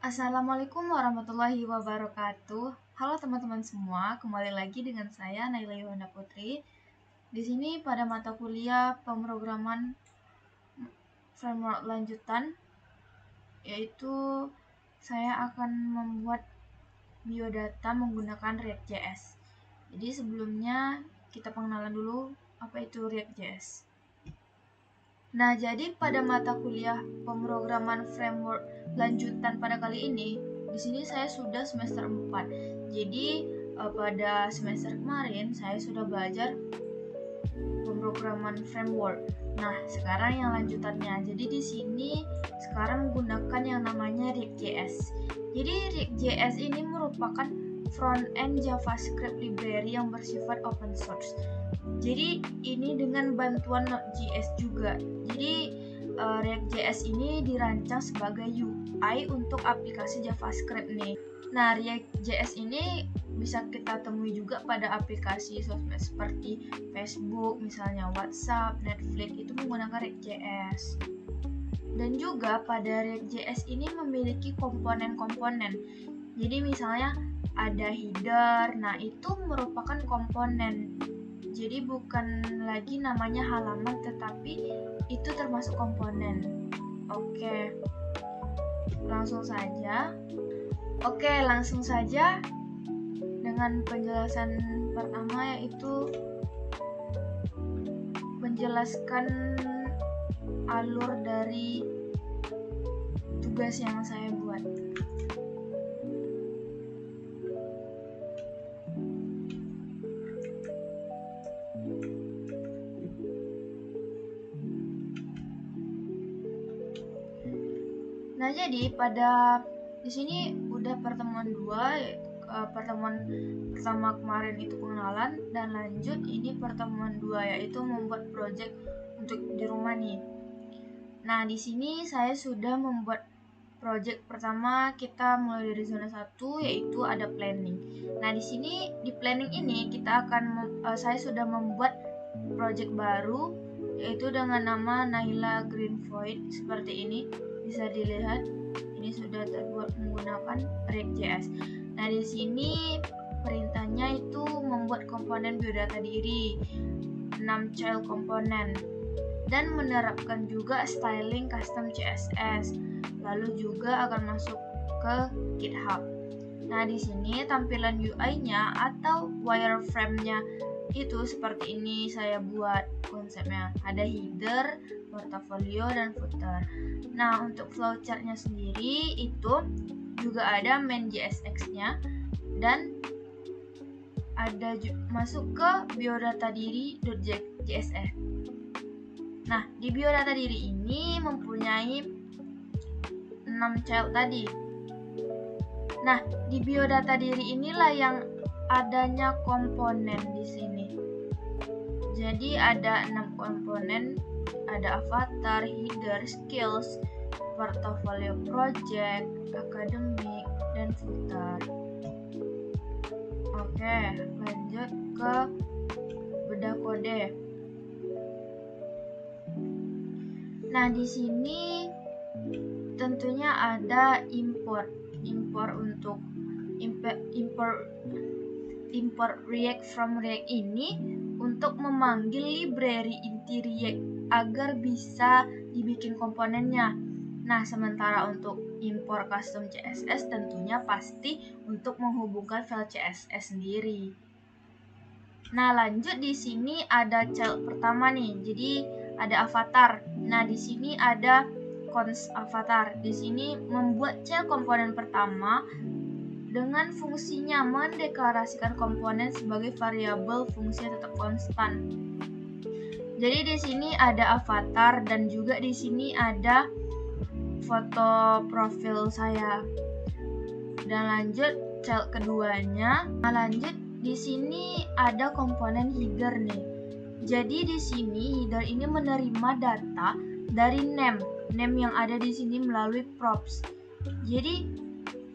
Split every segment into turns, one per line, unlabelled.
Assalamualaikum warahmatullahi wabarakatuh. Halo teman-teman semua, kembali lagi dengan saya Naila Yohana Putri. Di sini pada mata kuliah pemrograman framework lanjutan, yaitu saya akan membuat biodata menggunakan React.js. Jadi sebelumnya kita pengenalan dulu apa itu React.js. Nah, jadi pada mata kuliah pemrograman framework lanjutan pada kali ini, di sini saya sudah semester 4. Jadi pada semester kemarin saya sudah belajar pemrograman framework. Nah, sekarang yang lanjutannya. Jadi di sini sekarang menggunakan yang namanya React.js. Jadi React.js ini merupakan front-end JavaScript library yang bersifat open source. Jadi ini dengan bantuan Node.js juga. Jadi React.js ini dirancang sebagai UI untuk aplikasi JavaScript nih. Nah, React.js ini bisa kita temui juga pada aplikasi sosmed seperti Facebook, misalnya WhatsApp, Netflix, itu menggunakan React.js. Dan juga pada React.js ini memiliki komponen-komponen. Jadi misalnya ada header, nah itu merupakan komponen. Jadi bukan lagi namanya halaman, tetapi itu termasuk komponen. Oke, langsung saja dengan penjelasan pertama, yaitu menjelaskan alur dari tugas yang saya buat. Nah, jadi di sini udah pertemuan 2, pertemuan pertama kemarin itu pengenalan, dan lanjut ini pertemuan 2 yaitu membuat project untuk di rumah nih. Nah, di sini saya sudah membuat project pertama. Kita mulai dari zona 1 yaitu ada planning. Nah, di sini di planning ini saya sudah membuat project baru yaitu dengan nama Naila Green Void seperti ini. Bisa dilihat ini sudah terbuat menggunakan React.js. Nah, di sini perintahnya itu membuat komponen biodata diri, 6 child komponen, dan menerapkan juga styling custom CSS. Lalu juga akan masuk ke GitHub. Nah, di sini tampilan UI-nya atau wireframe-nya itu seperti ini saya buat konsepnya. Ada header, portfolio, dan footer. Nah, untuk flowchart-nya sendiri itu juga ada main JSX-nya dan ada masuk ke biodata diri.js. Nah, di biodata diri ini mempunyai 6 child tadi. Nah, di biodata diri inilah yang adanya komponen di sini. Jadi ada 6 komponen, ada avatar, header, skills, portfolio project, akademik, dan footer. Oke, lanjut ke bedah kode. Nah, di sini tentunya ada import untuk import React from React ini untuk memanggil library inti React agar bisa dibikin komponennya. Nah, sementara untuk import custom CSS tentunya pasti untuk menghubungkan file CSS sendiri. Nah, lanjut di sini ada child pertama nih. Jadi ada avatar. Nah, di sini ada cons avatar. Di sini membuat child komponen pertama dengan fungsinya mendeklarasikan komponen sebagai variabel fungsi tetap konstan. Jadi di sini ada avatar dan juga di sini ada foto profil saya. Dan lanjut child keduanya. Nah, lanjut di sini ada komponen header nih. Jadi di sini header ini menerima data dari name yang ada di sini melalui props. Jadi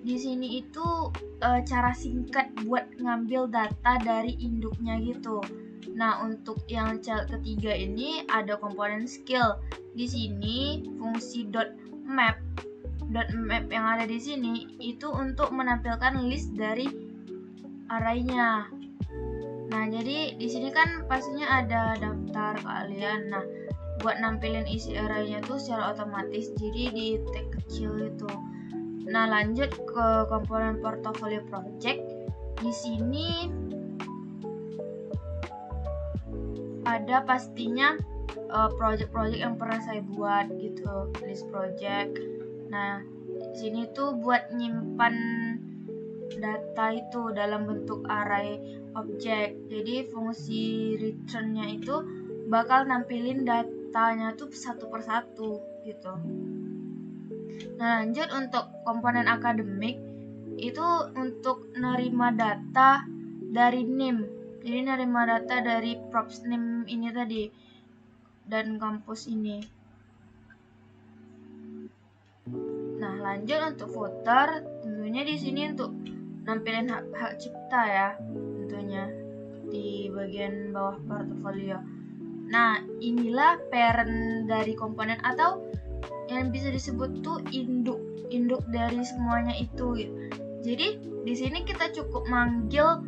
di sini itu cara singkat buat ngambil data dari induknya gitu. Nah, untuk yang child ketiga ini ada komponen skill. Di sini fungsi .map .map yang ada di sini itu untuk menampilkan list dari arraynya. Nah, jadi di sini kan pastinya ada daftar kalian. Nah, buat nampilin isi arraynya tuh secara otomatis, jadi di tag kecil itu. Nah, lanjut ke komponen portfolio project. Di sini ada pastinya project-project yang pernah saya buat gitu, list project. Nah, di sini tuh buat nyimpan data itu dalam bentuk array objek. Jadi fungsi return-nya itu bakal nampilin datanya tuh satu persatu gitu. Nah, lanjut untuk komponen akademik itu untuk nerima data dari NIM. Jadi nerima data dari props NIM ini tadi dan kampus ini. Nah, lanjut untuk footer, tentunya di sini untuk nampilin hak cipta ya, tentunya di bagian bawah portofolio. Nah, inilah parent dari komponen atau yang bisa disebut tuh induk dari semuanya itu. Jadi di sini kita cukup manggil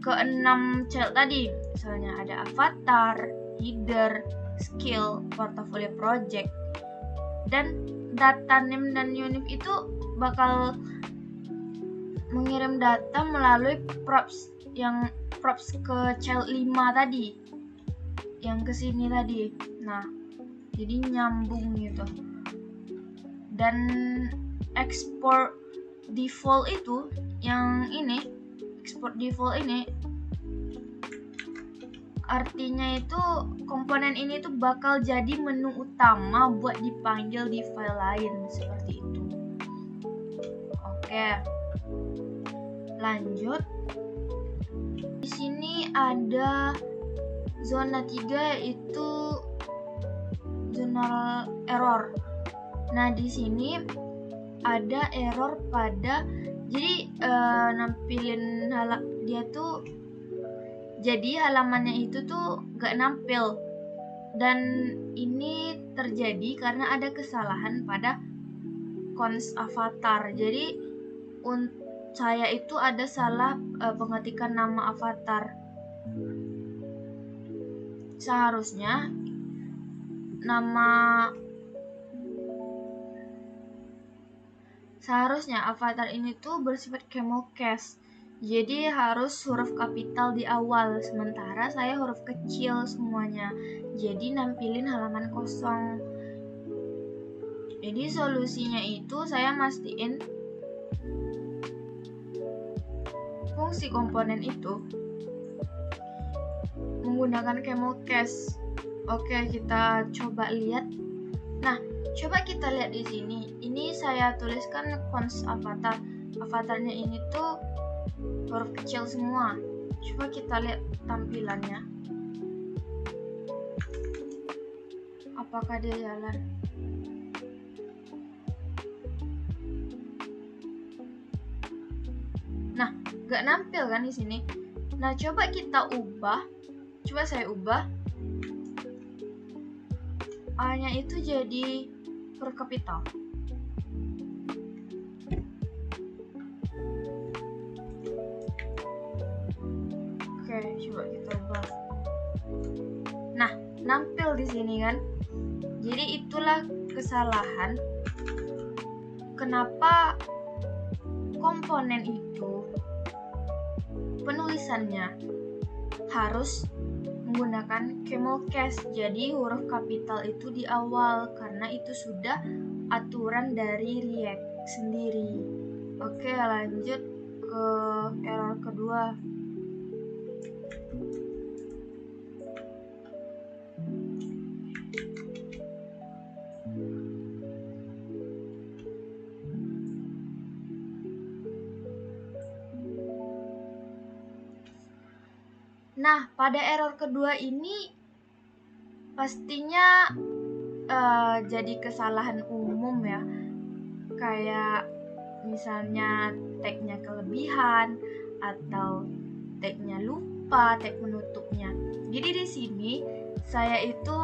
ke 6 child tadi, misalnya ada avatar, header, skill, portfolio project, dan data name dan unit itu bakal mengirim data melalui props ke child 5 tadi, yang kesini tadi. Nah, jadi nyambung gitu. Dan export default itu yang ini, export default ini artinya itu komponen ini tuh bakal jadi menu utama buat dipanggil di file lain seperti itu. Oke. Lanjut. Di sini ada zona 3 itu zona error. Nah, di sini ada error pada nampilin dia tuh, jadi halamannya itu tuh gak nampil, dan ini terjadi karena ada kesalahan pada cons avatar. Jadi saya itu ada salah pengetikan nama avatar. Seharusnya avatar ini tuh bersifat camel case, jadi harus huruf kapital di awal, sementara saya huruf kecil semuanya, jadi nampilin halaman kosong. Jadi solusinya itu saya mastiin fungsi komponen itu menggunakan camel case. Oke, kita coba lihat. Nah, coba kita lihat di sini. Ini saya tuliskan cons avatar. Avatarnya ini tuh huruf kecil semua. Coba kita lihat tampilannya. Apakah dia jalan? Nah, gak nampil kan di sini. Nah, coba kita ubah. Coba saya ubah. A-nya itu jadi huruf kapital. Oke, coba kita ubah. Nah, nampil di sini kan. Jadi itulah kesalahan kenapa komponen itu penulisannya harus menggunakan camel case, jadi huruf kapital itu di awal karena itu sudah aturan dari React sendiri. Oke, lanjut ke error kedua. Nah, pada error kedua ini pastinya jadi kesalahan umum ya. Kayak misalnya tagnya kelebihan atau tagnya lupa, tag penutupnya. Jadi di sini saya itu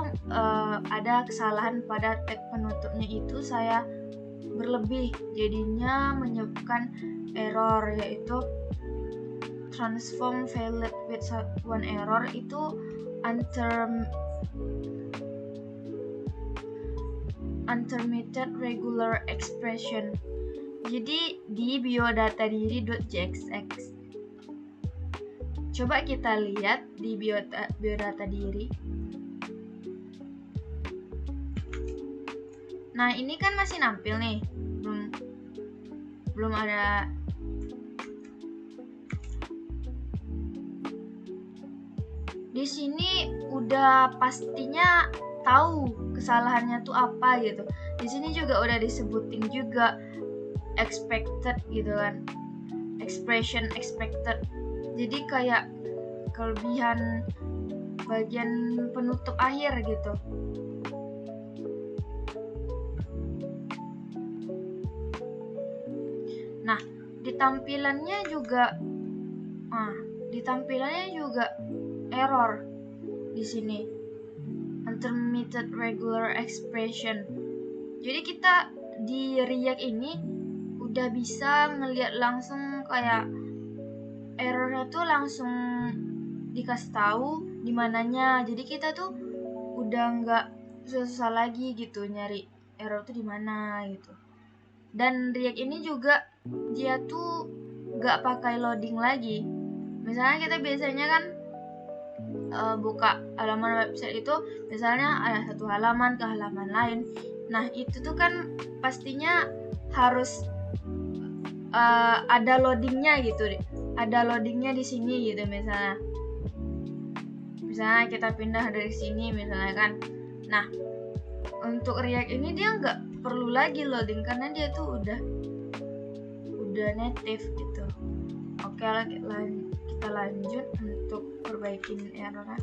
ada kesalahan pada tag penutupnya itu saya berlebih, jadinya menyebabkan error, yaitu transform failed with one error itu intermittent regular expression. Jadi di biodata diri.jsx. Coba kita lihat di biodata diri. Nah, ini kan masih nampil nih. Belum ada. Di sini udah pastinya tahu kesalahannya tuh apa gitu. Di sini juga udah disebutin juga expected gitu kan, expression expected. Jadi kayak kelebihan bagian penutup akhir gitu. Nah, di tampilannya juga error di sini. Intermittent regular expression. Jadi kita di React ini udah bisa ngelihat langsung kayak errornya tuh langsung dikasih tahu di mananya. Jadi kita tuh udah nggak susah lagi gitu nyari error tuh di mana gitu. Dan React ini juga dia tuh nggak pakai loading lagi. Misalnya kita biasanya kan buka halaman website itu, misalnya ada satu halaman ke halaman lain. Nah, itu tuh kan pastinya harus ada loadingnya gitu, ada loadingnya di sini gitu. Misalnya kita pindah dari sini misalnya kan. Nah, untuk React ini dia nggak perlu lagi loading karena dia tuh udah native gitu. Oke, kita lanjut untuk perbaikin errornya.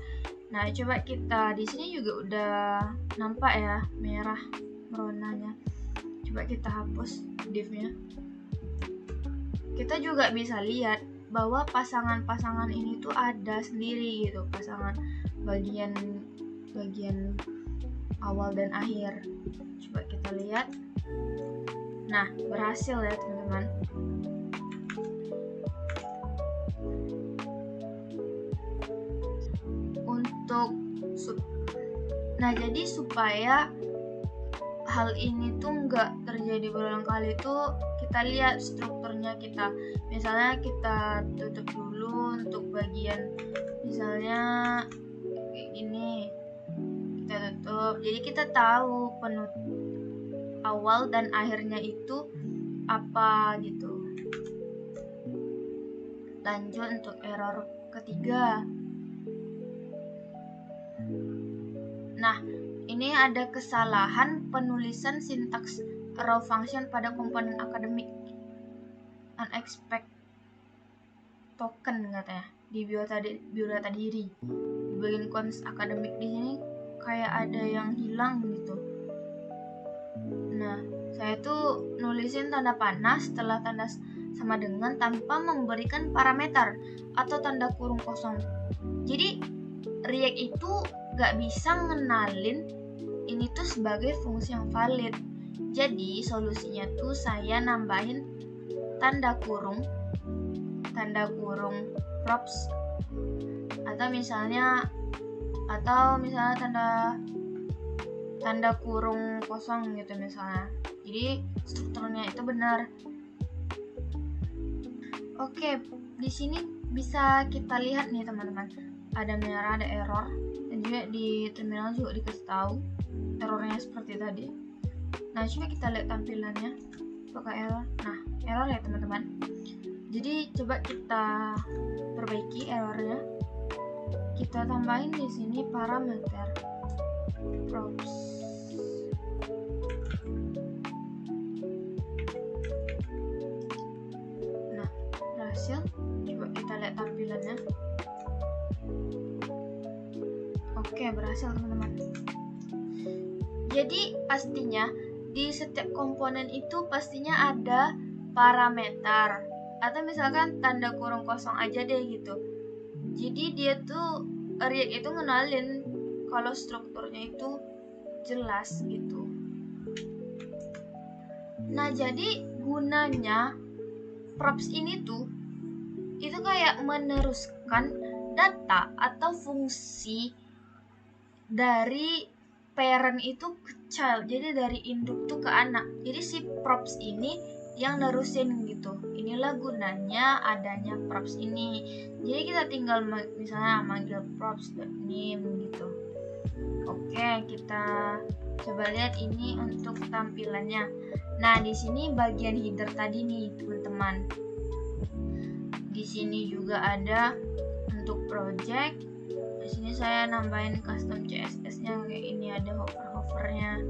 Nah, coba kita di sini juga udah nampak ya merah meronanya. Coba kita hapus div-nya. Kita juga bisa lihat bahwa pasangan-pasangan ini tuh ada sendiri gitu, pasangan bagian awal dan akhir. Coba kita lihat. Nah, berhasil ya teman-teman. Nah, jadi supaya hal ini tuh nggak terjadi berulang kali tuh kita lihat strukturnya kita. Misalnya kita tutup dulu untuk bagian misalnya kayak gini, kita tutup. Jadi kita tahu penutup awal dan akhirnya itu apa gitu. Lanjut untuk error ketiga. Nah, ini ada kesalahan penulisan sintaks raw function pada komponen akademik. Unexpected token katanya di biodata diri. Di bagian cons akademik di sini kayak ada yang hilang gitu. Nah, saya tuh nulisin tanda panah setelah tanda sama dengan tanpa memberikan parameter atau tanda kurung kosong. Jadi React itu gak bisa ngenalin ini tuh sebagai fungsi yang valid. Jadi solusinya tuh saya nambahin tanda kurung props atau misalnya tanda kurung kosong gitu misalnya. Jadi strukturnya itu benar. Oke, di sini bisa kita lihat nih teman-teman. Ada merah, ada error, dan juga di terminal juga dikasih tahu errornya seperti tadi. Nah, coba kita lihat tampilannya. Apakah error? Nah, error ya teman-teman. Jadi coba kita perbaiki errornya. Kita tambahin di sini parameter props. Nah, berhasil. Coba kita lihat tampilannya. Oke, berhasil teman-teman. Jadi pastinya di setiap komponen itu pastinya ada parameter atau misalkan tanda kurung kosong aja deh gitu. Jadi dia tuh React itu ngenalin kalau strukturnya itu jelas gitu. Nah, jadi gunanya props ini tuh itu kayak meneruskan data atau fungsi dari parent itu ke child, jadi dari induk tuh ke anak. Jadi si props ini yang nerusin gitu. Inilah gunanya adanya props ini. Jadi kita tinggal misalnya manggil props.name gitu. Oke, kita coba lihat ini untuk tampilannya. Nah, di sini bagian header tadi nih, teman-teman. Di sini juga ada untuk project. Di sini saya nambahin custom CSS-nya kayak ini, ada hover-hovernya.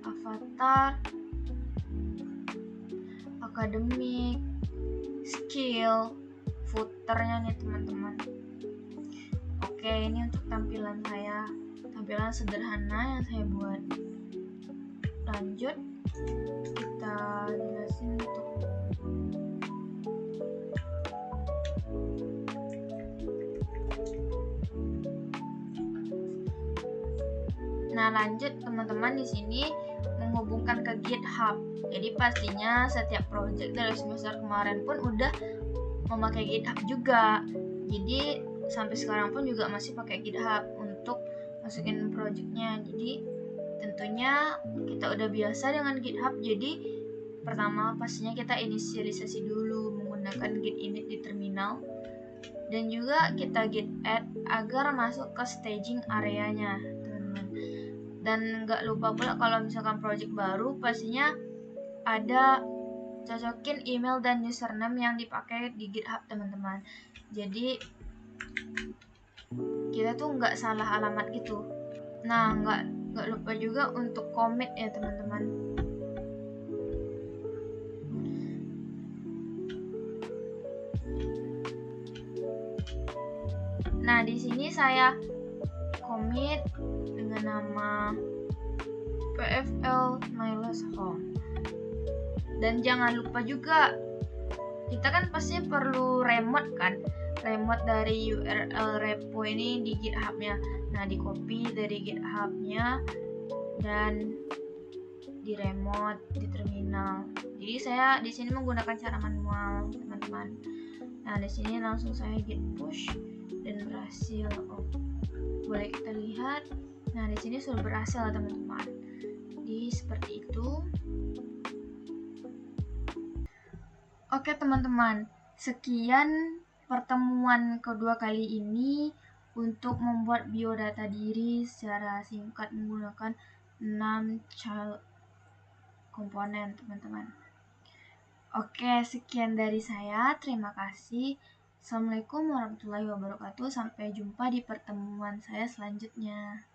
Avatar, akademik, skill, footernya nih teman-teman. Oke, ini untuk tampilan saya, tampilan sederhana yang saya buat. Lanjut, kita jelasin untuk nah, lanjut teman-teman, di sini menghubungkan ke GitHub. Jadi pastinya setiap project dari semester kemarin pun udah memakai GitHub juga. Jadi sampai sekarang pun juga masih pakai GitHub untuk masukin projectnya. Jadi tentunya kita udah biasa dengan GitHub. Jadi pertama pastinya kita inisialisasi dulu menggunakan git init di terminal, dan juga kita git add agar masuk ke staging areanya, teman-teman. Dan nggak lupa pula kalau misalkan project baru pastinya ada cocokin email dan username yang dipakai di GitHub, teman-teman. Jadi kita tuh nggak salah alamat gitu. Nah, nggak lupa juga untuk commit ya, teman-teman. Nah, di sini saya commit dengan nama pfl home. Dan jangan lupa juga, kita kan pasti perlu remote kan, remote dari URL repo ini di GitHub-nya. Nah, di copy dari GitHub-nya dan di remote di terminal. Jadi saya di sini menggunakan cara manual, teman-teman. Nah, di sini langsung saya git push dan berhasil. Boleh kita lihat. Nah, di sini sudah berhasil, teman-teman. Jadi seperti itu. Oke, teman-teman. Sekian pertemuan kedua kali ini untuk membuat biodata diri secara singkat menggunakan 6 child komponen, teman-teman. Oke, sekian dari saya. Terima kasih. Assalamualaikum warahmatullahi wabarakatuh. Sampai jumpa di pertemuan saya selanjutnya.